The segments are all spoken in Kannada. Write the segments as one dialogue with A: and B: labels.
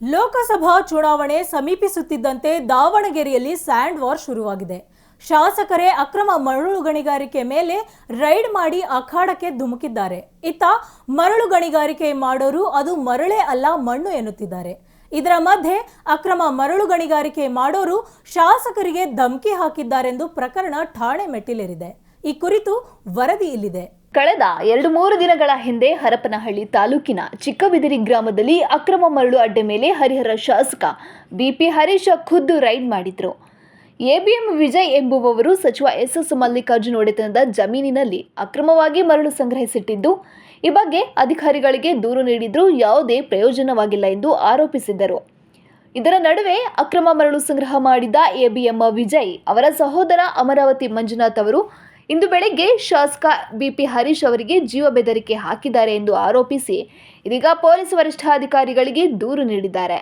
A: ಲೋಕಸಭಾ ಚುನಾವಣೆ ಸಮೀಪಿಸುತ್ತಿದ್ದಂತೆ ದಾವಣಗೆರೆಯಲ್ಲಿ ಸ್ಯಾಂಡ್ ವಾರ್ ಶುರುವಾಗಿದೆ. ಶಾಸಕರೇ ಅಕ್ರಮ ಮರಳು ಗಣಿಗಾರಿಕೆ ಮೇಲೆ ರೈಡ್ ಮಾಡಿ ಅಖಾಡಕ್ಕೆ ಧುಮುಕಿದ್ದಾರೆ. ಇತ್ತ ಮರಳು ಗಣಿಗಾರಿಕೆ ಮಾಡೋರು ಅದು ಮರಳೇ ಅಲ್ಲ ಮಣ್ಣು ಎನ್ನುತ್ತಿದ್ದಾರೆ. ಇದರ ಮಧ್ಯೆ ಅಕ್ರಮ ಮರಳು ಗಣಿಗಾರಿಕೆ ಮಾಡೋರು ಶಾಸಕರಿಗೆ ಧಮಕಿ ಹಾಕಿದ್ದಾರೆಂದು ಪ್ರಕರಣ ಠಾಣೆ ಮೆಟ್ಟಿಲೇರಿದೆ. ಈ ಕುರಿತು ವರದಿ ಇಲ್ಲಿದೆ.
B: ಕಳೆದ 2-3 ದಿನಗಳ ಹಿಂದೆ ಹರಪನಹಳ್ಳಿ ತಾಲೂಕಿನ ಚಿಕ್ಕಬಿದಿರಿ ಗ್ರಾಮದಲ್ಲಿ ಅಕ್ರಮ ಮರಳು ಅಡ್ಡೆ ಮೇಲೆ ಹರಿಹರ ಶಾಸಕ ಬಿಪಿ ಹರೀಶ ಖುದ್ದು ರೈಡ್ ಮಾಡಿದ್ರು. ಎಬಿಎಂ ವಿಜಯ್ ಎಂಬುವವರು ಸಚಿವ ಎಸ್ ಮಲ್ಲಿಕಾರ್ಜುನ್ ಒಡೆತನದ ಜಮೀನಿನಲ್ಲಿ ಅಕ್ರಮವಾಗಿ ಮರಳು ಸಂಗ್ರಹಿಸಿಟ್ಟಿದ್ದು, ಈ ಬಗ್ಗೆ ಅಧಿಕಾರಿಗಳಿಗೆ ದೂರು ನೀಡಿದ್ರೂ ಯಾವುದೇ ಪ್ರಯೋಜನವಾಗಿಲ್ಲ ಎಂದು ಆರೋಪಿಸಿದ್ದರು. ಇದರ ನಡುವೆ ಅಕ್ರಮ ಮರಳು ಸಂಗ್ರಹ ಮಾಡಿದ ಎಬಿಎಂ ವಿಜಯ್ ಅವರ ಸಹೋದರ ಅಮರಾವತಿ ಮಂಜುನಾಥ್ ಅವರು ಇಂದು ಬೆಳಗ್ಗೆ ಶಾಸಕ ಬಿಪಿ ಹರೀಶ್ ಅವರಿಗೆ ಜೀವ ಬೆದರಿಕೆ ಹಾಕಿದ್ದಾರೆ ಎಂದು ಆರೋಪಿಸಿ ಇದೀಗ ಪೊಲೀಸ್ ವರಿಷ್ಠಾಧಿಕಾರಿಗಳಿಗೆ ದೂರು ನೀಡಿದ್ದಾರೆ.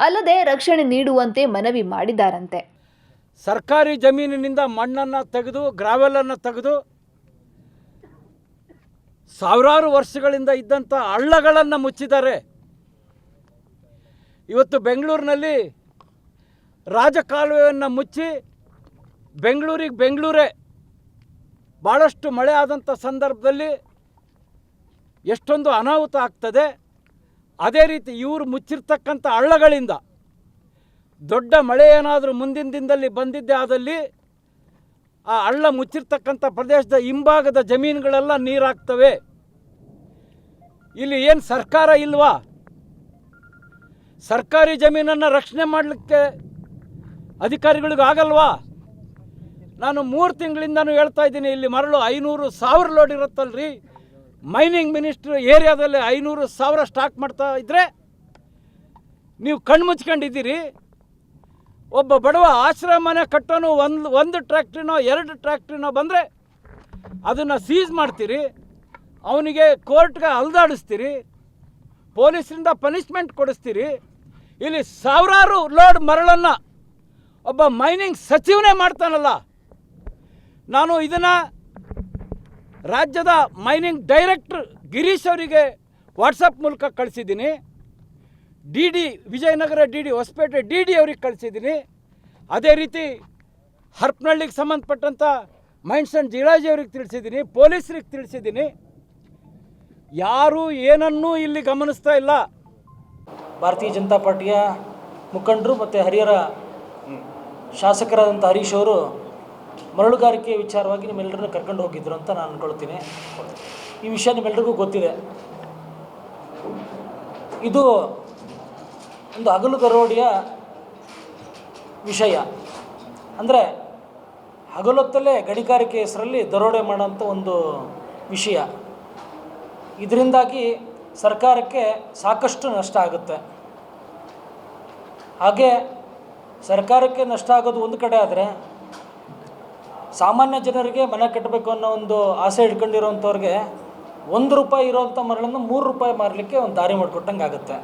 B: ಅಲ್ಲದೆ ರಕ್ಷಣೆ ನೀಡುವಂತೆ ಮನವಿ ಮಾಡಿದ್ದಾರಂತೆ.
C: ಸರ್ಕಾರಿ ಜಮೀನಿನಿಂದ ಮಣ್ಣನ್ನು ತೆಗೆದು ಗ್ರಾವೆಲನ್ನು ತೆಗೆದು ಸಾವಿರಾರು ವರ್ಷಗಳಿಂದ ಇದ್ದಂಥ ಹಳ್ಳಗಳನ್ನು ಮುಚ್ಚಿದ್ದಾರೆ. ಇವತ್ತು ಬೆಂಗಳೂರಿನಲ್ಲಿ ರಾಜಕಾಲುವೆಯನ್ನು ಮುಚ್ಚಿ ಬೆಂಗಳೂರೇ ಭಾಳಷ್ಟು ಮಳೆ ಆದಂಥ ಸಂದರ್ಭದಲ್ಲಿ ಎಷ್ಟೊಂದು ಅನಾಹುತ ಆಗ್ತದೆ. ಅದೇ ರೀತಿ ಇವರು ಮುಚ್ಚಿರ್ತಕ್ಕಂಥ ಹಳ್ಳಗಳಿಂದ ದೊಡ್ಡ ಮಳೆ ಏನಾದರೂ ಮುಂದಿನ ದಿನದಲ್ಲಿ ಬಂದಿದ್ದೇ ಆದಲ್ಲಿ ಆ ಹಳ್ಳ ಮುಚ್ಚಿರ್ತಕ್ಕಂಥ ಪ್ರದೇಶದ ಹಿಂಭಾಗದ ಜಮೀನುಗಳೆಲ್ಲ ನೀರಾಗ್ತವೆ. ಇಲ್ಲಿ ಏನು ಸರ್ಕಾರ ಇಲ್ವಾ? ಸರ್ಕಾರಿ ಜಮೀನನ್ನು ರಕ್ಷಣೆ ಮಾಡಲಿಕ್ಕೆ ಅಧಿಕಾರಿಗಳಿಗೂ ಆಗಲ್ವಾ? ನಾನು 3 ತಿಂಗಳಿಂದನೂ ಹೇಳ್ತಾ ಇದ್ದೀನಿ, ಇಲ್ಲಿ ಮರಳು 500,000 ಲೋಡ್ ಇರುತ್ತಲ್ರಿ. ಮೈನಿಂಗ್ ಮಿನಿಸ್ಟ್ರು ಏರಿಯಾದಲ್ಲಿ 500,000 ಸ್ಟಾಕ್ ಮಾಡ್ತಾ ಇದ್ದರೆ ನೀವು ಕಣ್ಣು ಮುಚ್ಕೊಂಡಿದ್ದೀರಿ. ಒಬ್ಬ ಬಡವ ಆಶ್ರಯ ಮನೆ ಕಟ್ಟೋನು ಒಂದು ಟ್ರ್ಯಾಕ್ಟ್ರಿನೋ 2 ಟ್ರ್ಯಾಕ್ಟ್ರಿನೋ ಬಂದರೆ ಅದನ್ನು ಸೀಸ್ ಮಾಡ್ತೀರಿ, ಅವನಿಗೆ ಕೋರ್ಟ್ಗೆ ಅಲ್ದಾಡಿಸ್ತೀರಿ, ಪೊಲೀಸರಿಂದ ಪನಿಷ್ಮೆಂಟ್ ಕೊಡಿಸ್ತೀರಿ. ಇಲ್ಲಿ ಸಾವಿರಾರು ಲೋಡ್ ಮರಳನ್ನು ಒಬ್ಬ ಮೈನಿಂಗ್ ಸಚಿವನೇ ಮಾಡ್ತಾನಲ್ಲ. ನಾನು ಇದನ್ನು ರಾಜ್ಯದ ಮೈನಿಂಗ್ ಡೈರೆಕ್ಟ್ರ್ ಗಿರೀಶ್ ಅವರಿಗೆ ವಾಟ್ಸಪ್ ಮೂಲಕ ಕಳಿಸಿದ್ದೀನಿ. ವಿಜಯನಗರ DD ಹೊಸಪೇಟೆ DD ಅವ್ರಿಗೆ ಕಳಿಸಿದ್ದೀನಿ. ಅದೇ ರೀತಿ ಹರಪನಹಳ್ಳಿಗೆ ಸಂಬಂಧಪಟ್ಟಂಥ ಮೈನ್ಸ್ ಆ್ಯಂಡ್ ಜಿಯಾಲಜಿ ಅವ್ರಿಗೆ ತಿಳಿಸಿದ್ದೀನಿ, ಪೊಲೀಸರಿಗೆ ತಿಳಿಸಿದ್ದೀನಿ. ಯಾರೂ ಏನನ್ನೂ ಇಲ್ಲಿ ಗಮನಿಸ್ತಾ ಇಲ್ಲ.
D: ಭಾರತೀಯ ಜನತಾ ಪಾರ್ಟಿಯ ಮುಖಂಡರು ಮತ್ತು ಹರಿಹರ ಶಾಸಕರಾದಂಥ ಹರೀಶ್ ಅವರು ಮರಳುಗಾರಿಕೆ ವಿಚಾರವಾಗಿ ನಿಮ್ಮೆಲ್ಲರನ್ನು ಕರ್ಕೊಂಡು ಹೋಗಿದ್ರು ಅಂತ ನಾನು ಅಂದ್ಕೊಳ್ತೀನಿ. ಈ ವಿಷಯ ನಿಮ್ಮೆಲ್ಲರಿಗೂ ಗೊತ್ತಿದೆ. ಇದು ಒಂದು ಹಗಲು ದರೋಡೆಯ ವಿಷಯ. ಅಂದರೆ ಹಗಲೊತ್ತಲ್ಲೇ ಗಣಿಗಾರಿಕೆ ಹೆಸರಲ್ಲಿ ದರೋಡೆ ಮಾಡೋಂಥ ಒಂದು ವಿಷಯ. ಇದರಿಂದಾಗಿ ಸರ್ಕಾರಕ್ಕೆ ಸಾಕಷ್ಟು ನಷ್ಟ ಆಗುತ್ತೆ. ಹಾಗೆ ಸರ್ಕಾರಕ್ಕೆ ನಷ್ಟ ಆಗೋದು ಒಂದು ಕಡೆ ಆದರೆ, ಸಾಮಾನ್ಯ ಜನರಿಗೆ ಮನೆ ಕಟ್ಟಬೇಕು ಅನ್ನೋ ಒಂದು ಆಸೆ ಇಟ್ಕೊಂಡಿರೋಂಥವ್ರಿಗೆ ₹1 ಇರೋವಂಥ ಮರಳನ್ನು ₹3 ಮಾರಲಿಕ್ಕೆ ಒಂದು ದಾರಿ ಮಾಡಿಕೊಟ್ಟಂಗೆ ಆಗುತ್ತೆ.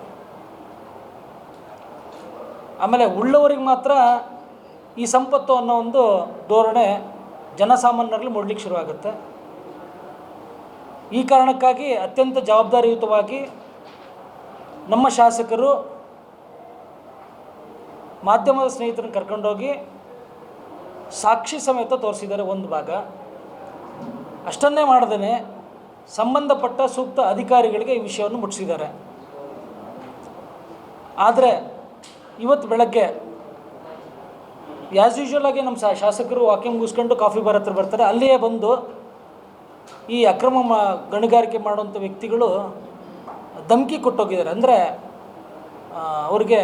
D: ಆಮೇಲೆ ಉಳ್ಳವರಿಗೆ ಮಾತ್ರ ಈ ಸಂಪತ್ತು ಅನ್ನೋ ಒಂದು ಧೋರಣೆ ಜನಸಾಮಾನ್ಯರಲ್ಲಿ ಮೂಡಲಿಕ್ಕೆ ಶುರುವಾಗುತ್ತೆ. ಈ ಕಾರಣಕ್ಕಾಗಿ ಅತ್ಯಂತ ಜವಾಬ್ದಾರಿಯುತವಾಗಿ ನಮ್ಮ ಶಾಸಕರು ಮಾಧ್ಯಮದ ಸ್ನೇಹಿತರನ್ನು ಕರ್ಕೊಂಡೋಗಿ ಸಾಕ್ಷಿ ಸಮೇತ ತೋರಿಸಿದ್ದಾರೆ ಒಂದು ಭಾಗ. ಅಷ್ಟನ್ನೇ ಮಾಡದೇ ಸಂಬಂಧಪಟ್ಟ ಸೂಕ್ತ ಅಧಿಕಾರಿಗಳಿಗೆ ಈ ವಿಷಯವನ್ನು ಮುಟ್ಟಿಸಿದ್ದಾರೆ. ಆದರೆ ಇವತ್ತು ಬೆಳಗ್ಗೆ ಆ್ಯಸ್ ಯೂಶ್ವಲ್ ಆಗಿ ನಮ್ಮ ಶಾಸಕರು ವಾಕಿಂಗ್ ಮುಗಿಸ್ಕೊಂಡು ಕಾಫಿ ಬಾರ್ ಹತ್ರ ಬರ್ತಾರೆ. ಅಲ್ಲಿಯೇ ಬಂದು ಈ ಅಕ್ರಮ ಗಣಿಗಾರಿಕೆ ಮಾಡುವಂಥ ವ್ಯಕ್ತಿಗಳು ಧಮಕಿ ಕೊಟ್ಟೋಗಿದ್ದಾರೆ. ಅಂದರೆ ಅವ್ರಿಗೆ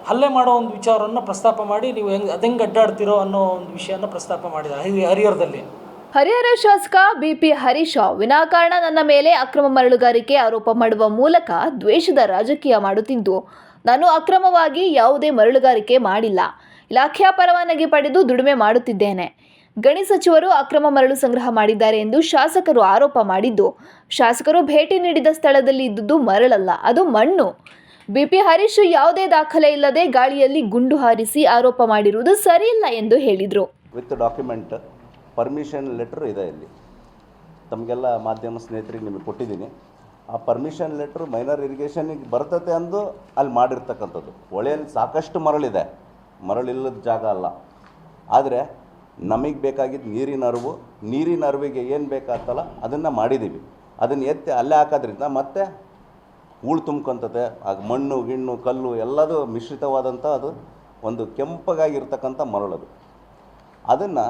D: ಹಲ್ಲೆ ಮಾಡೋ ಒಂದು ವಿಚಾರವನ್ನು ಪ್ರಸ್ತಾಪ ಮಾಡಿ, ನೀವು ಹೆಂಗೆ ಅಡ್ಡಾಡ್ತಿರೋ ಅನ್ನೋ ಒಂದು ವಿಷಯನ ಪ್ರಸ್ತಾಪ ಮಾಡಿದ್ದಾರೆ ಹರಿಹರದಲ್ಲಿ.
B: ಹರಿಹರ ಶಾಸಕ ಬಿಪಿ ಹರೀಶ ವಿನಾಕಾರಣ ನನ್ನ ಮೇಲೆ ಅಕ್ರಮ ಮರಳುಗಾರಿಕೆ ಆರೋಪ ಮಾಡುವ ಮೂಲಕ ದ್ವೇಷದ ರಾಜಕೀಯ ಮಾಡುತ್ತಿದ್ದು, ನಾನು ಅಕ್ರಮವಾಗಿ ಯಾವುದೇ ಮರಳುಗಾರಿಕೆ ಮಾಡಿಲ್ಲ. ಇಲಾಖೆಯ ಪರವಾನಗಿ ಪಡೆದು ದುಡಿಮೆ ಮಾಡುತ್ತಿದ್ದೇನೆ. ಗಣಿ ಸಚಿವರು ಅಕ್ರಮ ಮರಳು ಸಂಗ್ರಹ ಮಾಡಿದ್ದಾರೆ ಎಂದು ಶಾಸಕರು ಆರೋಪ ಮಾಡಿದ್ದು, ಶಾಸಕರು ಭೇಟಿ ನೀಡಿದ ಸ್ಥಳದಲ್ಲಿ ಇದ್ದುದು ಮರಳಲ್ಲ, ಅದು ಮಣ್ಣು. ಬಿಪಿ ಹರೀಶ್ ಯಾವುದೇ ದಾಖಲೆ ಇಲ್ಲದೆ ಗಾಳಿಯಲ್ಲಿ ಗುಂಡು ಹಾರಿಸಿ ಆರೋಪ ಮಾಡಿರುವುದು ಸರಿಯಿಲ್ಲ ಎಂದು ಹೇಳಿದರು.
E: ವಿತ್ ಡಾಕ್ಯುಮೆಂಟ್ ಪರ್ಮಿಷನ್ ಲೆಟರ್ ಇದೆ. ಇಲ್ಲಿ ತಮಗೆಲ್ಲ ಮಾಧ್ಯಮ ಸ್ನೇಹಿತರಿಗೆ ನಿಮಗೆ ಕೊಟ್ಟಿದ್ದೀನಿ. ಆ ಪರ್ಮಿಷನ್ ಲೆಟ್ರು ಮೈನರ್ ಇರಿಗೇಷನಿಗೆ ಬರ್ತತೆ ಅಂದು ಅಲ್ಲಿ ಮಾಡಿರ್ತಕ್ಕಂಥದ್ದು. ಹೊಳೆಯಲ್ಲಿ ಸಾಕಷ್ಟು ಮರಳಿದೆ, ಮರಳಿಲ್ಲದ ಜಾಗ ಅಲ್ಲ. ಆದರೆ ನಮಗೆ ಬೇಕಾಗಿದ್ದು ನೀರಿನ ಅರಿವಿಗೆ ಏನು ಬೇಕಾಗ್ತಲ್ಲ ಅದನ್ನು ಮಾಡಿದ್ದೀವಿ. ಅದನ್ನು ಎತ್ತಿ ಅಲ್ಲೇ ಹಾಕೋದ್ರಿಂದ ಮತ್ತೆ ಹೂಳು ತುಂಬ್ಕೊಂತತೆ, ಆಗ ಮಣ್ಣು ಗಿಣ್ಣು ಕಲ್ಲು ಎಲ್ಲದೂ ಮಿಶ್ರಿತವಾದಂಥ ಅದು ಒಂದು ಕೆಂಪಗಾಗಿರ್ತಕ್ಕಂಥ ಮರಳದು. ಅದನ್ನು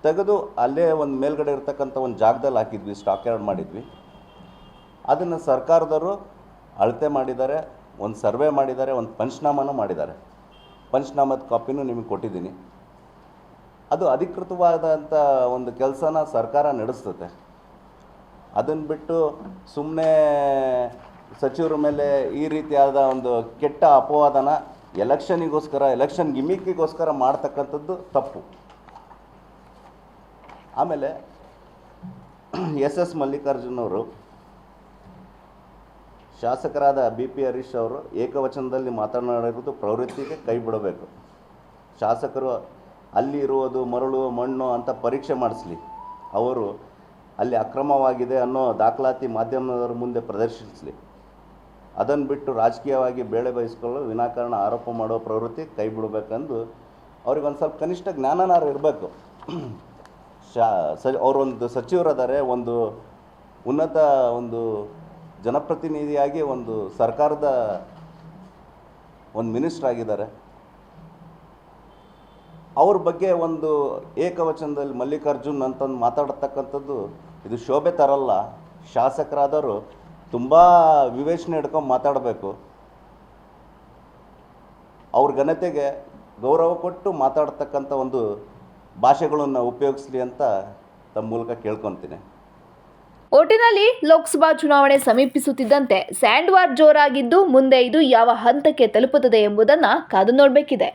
E: ತೆಗೆದು ಅಲ್ಲೇ ಒಂದು ಮೇಲ್ಗಡೆ ಇರ್ತಕ್ಕಂಥ ಒಂದು ಜಾಗದಲ್ಲಿ ಹಾಕಿದ್ವಿ, ಸ್ಟಾಕ್ ಯಾರ್ಡ್ ಮಾಡಿದ್ವಿ. ಅದನ್ನು ಸರ್ಕಾರದವರು ಅಳತೆ ಮಾಡಿದ್ದಾರೆ, ಒಂದು ಸರ್ವೆ ಮಾಡಿದ್ದಾರೆ, ಒಂದು ಪಂಚನಾಮನೂ ಮಾಡಿದ್ದಾರೆ. ಪಂಚನಾಮದ ಕಾಪಿನೂ ನಿಮಗೆ ಕೊಟ್ಟಿದ್ದೀನಿ. ಅದು ಅಧಿಕೃತವಾದಂಥ ಒಂದು ಕೆಲಸನ ಸರ್ಕಾರ ನಡೆಸ್ತದೆ. ಅದನ್ನು ಬಿಟ್ಟು ಸುಮ್ಮನೆ ಸಚಿವರ ಮೇಲೆ ಈ ರೀತಿಯಾದ ಒಂದು ಕೆಟ್ಟ ಅಪವಾದನ ಎಲೆಕ್ಷನ್ ಗಿಮಿಕ್ಕಿಗೋಸ್ಕರ ಮಾಡ್ತಕ್ಕಂಥದ್ದು ತಪ್ಪು. ಆಮೇಲೆ ಎಸ್ ಮಲ್ಲಿಕಾರ್ಜುನ್ ಅವರು, ಶಾಸಕರಾದ BP ಹರೀಶ್ ಅವರು ಏಕವಚನದಲ್ಲಿ ಮಾತನಾಡಿರೋದು ಪ್ರವೃತ್ತಿಗೆ ಕೈ ಬಿಡಬೇಕು. ಶಾಸಕರು ಅಲ್ಲಿ ಇರುವುದು ಮರಳು ಮಣ್ಣು ಅಂತ ಪರೀಕ್ಷೆ ಮಾಡಿಸ್ಲಿ, ಅವರು ಅಲ್ಲಿ ಅಕ್ರಮವಾಗಿದೆ ಅನ್ನೋ ದಾಖಲಾತಿ ಮಾಧ್ಯಮದವರ ಮುಂದೆ ಪ್ರದರ್ಶಿಸಲಿ. ಅದನ್ನು ಬಿಟ್ಟು ರಾಜಕೀಯವಾಗಿ ಬೇಳೆ ಬಯಸ್ಕೊಳ್ಳೋ ವಿನಾಕಾರಣ ಆರೋಪ ಮಾಡೋ ಪ್ರವೃತ್ತಿ ಕೈ ಬಿಡಬೇಕೆಂದು ಅವ್ರಿಗೊಂದು ಸ್ವಲ್ಪ ಕನಿಷ್ಠ ಜ್ಞಾನನಾರು ಇರಬೇಕು. ಅವರೊಂದು ಸಚಿವರದಾರೆ, ಒಂದು ಉನ್ನತ ಒಂದು ಜನಪ್ರತಿನಿಧಿಯಾಗಿ ಒಂದು ಸರ್ಕಾರದ ಒಂದು ಮಿನಿಸ್ಟರ್ ಆಗಿದ್ದಾರೆ. ಅವ್ರ ಬಗ್ಗೆ ಒಂದು ಏಕವಚನದಲ್ಲಿ ಮಲ್ಲಿಕಾರ್ಜುನ್ ಅಂತಂದು ಮಾತಾಡತಕ್ಕಂಥದ್ದು ಇದು ಶೋಭೆ ತರಲ್ಲ. ಶಾಸಕರಾದವರು ತುಂಬ ವಿವೇಚನೆ ಹಿಡ್ಕೊಂಡು ಮಾತಾಡಬೇಕು. ಅವ್ರ ಘನತೆಗೆ ಗೌರವ ಕೊಟ್ಟು ಮಾತಾಡ್ತಕ್ಕಂಥ ಒಂದು ಭಾಷೆಗಳನ್ನು ಉಪಯೋಗಿಸಲಿ ಅಂತ ತಮ್ಮ ಮೂಲಕ ಕೇಳ್ಕೊತೀನಿ.
B: ಒಟ್ಟಿನಲ್ಲಿ ಲೋಕಸಭಾ ಚುನಾವಣೆ ಸಮೀಪಿಸುತ್ತಿದ್ದಂತೆ ಸ್ಯಾಂಡ್ ವಾರ್ ಜೋರಾಗಿದ್ದು ಮುಂದೆ ಇದು ಯಾವ ಹಂತಕ್ಕೆ ತಲುಪುತ್ತದೆ ಎಂಬುದನ್ನು ಕಾದು ನೋಡಬೇಕಿದೆ.